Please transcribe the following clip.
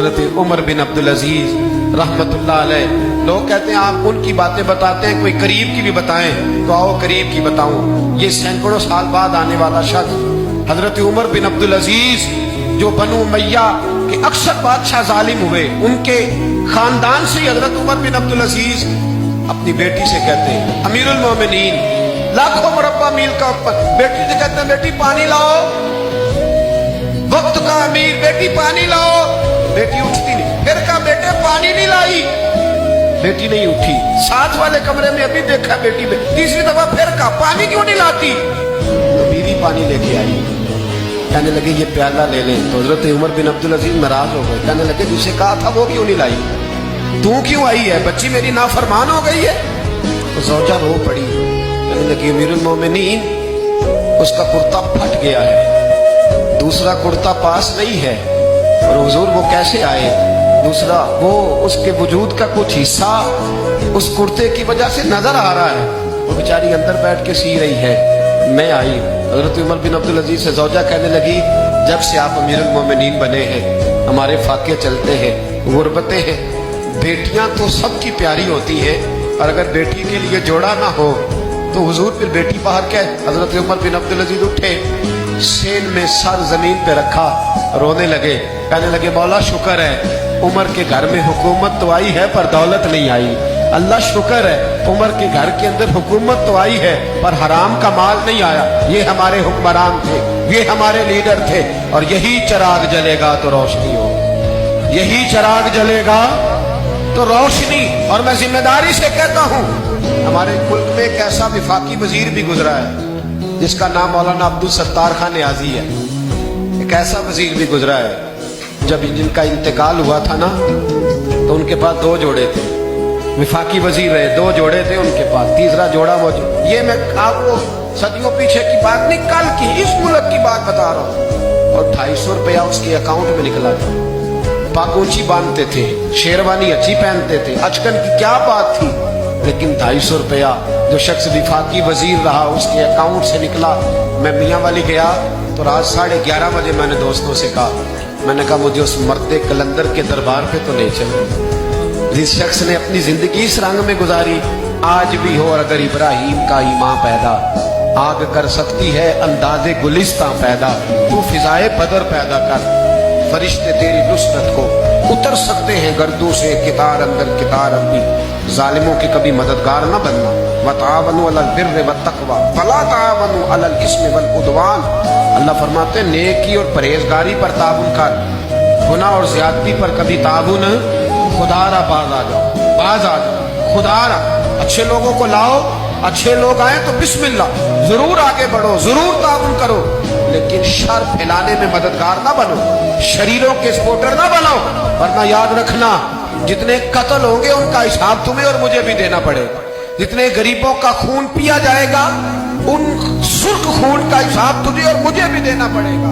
हज़रत उमर बिन अब्दुल अजीज रहमतुल्लाह अलैह। लोग कहते हैं आप उनकी बातें बताते हैं, कोई करीब की भी बताएं, तो आओ करीब की बताऊं। ये सैकड़ों साल बाद आने वाला शख्स हजरत उमर बिन अब्दुल अजीज, जो बनु उमैया के अक्सर बादशाह जालिम हुए, उनके खानदान से हजरत उमर बिन अब्दुल अजीज अपनी बेटी से कहते हैं अमीरुल मोमिनीन, लाखों मुरब्बा मील का बेटी से कहते हैं बेटी पानी लाओ, वक्त का अमीर बेटी पानी लाओ। बेटी उठती नहीं, फिर कहा बेटे पानी नहीं लाई, बेटी नहीं उठी। साथ वाले कमरे में अभी देखा बेटी में, तीसरी दफा फिर कहा पानी क्यों नहीं लाती, तो बीवी पानी लेके आई। कहने लगे ये प्याला ले ले, तो हजरत उमर बिन अब्दुल अजीज नाराज हो गए। कहने लगे जिसे कहा था वो क्यों नहीं लाई, तू क्यों आई है, बच्ची मेरी नाफरमान हो गई है। तो ज़ौजा रो पड़ी, कहने लगी अमीरुल मोमिनीन उसका कुर्ता फट गया है, दूसरा कुर्ता पास नहीं है, और हुजूर वो कैसे आए, दूसरा वो उसके वजूद का कुछ हिस्सा उस कुर्ते की वजह से नजर आ रहा है, वो बेचारी अंदर बैठ के सी रही है, मैं आई। हजरत उमर बिन अब्दुल अजीज से ज़ौजा कहने लगी जब से आप अमीरुल मोमिनीन बने हैं हमारे फाके चलते हैं, गुर्बतें हैं, बेटियां तो सबकी प्यारी होती हैं, और अगर बेटी के लिए जोड़ा ना हो तो हुजूर फिर बेटी बाहर क्या है। हजरत उमर बिन अब्दुल अजीज उठे, सेन में सर जमीन पे रखा, रोने लगे, कहने लगे मौला शुक्र है उमर के घर में हुकूमत तो आई है पर दौलत नहीं आई, अल्लाह शुक्र है उमर के घर के अंदर हुकूमत तो आई है पर हराम का माल नहीं आया। ये हमारे हुक्मरान थे, ये हमारे लीडर थे, और यही चिराग जलेगा तो रोशनी हो, यही चिराग जलेगा तो रोशनी। और मैं जिम्मेदारी से कहता हूँ हमारे मुल्क में एक ऐसा विफाकी वजीर भी गुजरा है जिसका नाम मौलाना अब्दुल सत्तार खान न्याजी है। एक ऐसा वजीर भी गुजरा है जब जिनका इंतकाल हुआ था ना तो उनके पास दो जोड़े थे, विफाकी वजीर रहे, दो जोड़े थे उनके पास, तीसरा जोड़ा मौजूद। ये मैं आपको सदियों पीछे की बात नहीं, कल की इस मुल्क की बात बता रहा हूँ। और 250 रुपया उसके अकाउंट में निकला था। पागोची बांधते थे, शेरवानी अच्छी पहनते थे, अचकन की क्या बात थी, लेकिन 250 रुपया जो शख्स विफाकी वजीर रहा उसके अकाउंट से निकला। मैं मियाँ वाली गया तो रात 11:30 बजे मैंने दोस्तों से कहा, मैंने कहा मुझे उस मर्द कलंदर के दरबार पे तो ले चलो जिस शख्स ने अपनी जिंदगी इस रंग में गुजारी। आज भी हो अगर इब्राहिम का ईमान पैदा, आग कर सकती है अंदाजे गुलिस्तां पैदा, तू फिजाए बदर पैदा कर, फरिश्ते तेरी नुसरत को उतर सकते हैं गर्दों से कितार अंदर कितार अंदी, जालिमों की कभी मददगार न बनना। वतावनु अलल बिर्रि वत्तक़वा वला तावनु अलल इस्मि वल उद्वान। अल्लाह फरमाते हैं नेकी और परहेजगारी पर ताबुन कर, गुनाह और ज्यादती पर कभी ताबुन। खुदारा बाज आ जाओ, बाज आ जाओ, खुदारा अच्छे लोगों को लाओ, अच्छे लोग आए तो बिस्मिल्लाह, जरूर आगे बढ़ो, जरूर ताबुन करो, लेकिन शर फैलाने में मददगार ना बनो, शरीरों के सपोर्टर ना बनो, वरना याद रखना जितने कत्ल होंगे उनका हिसाब तुम्हें और मुझे भी देना पड़ेगा। जितने गरीबों का खून पिया जाएगा उन सुर्ख खून का हिसाब तुझे और मुझे भी देना पड़ेगा।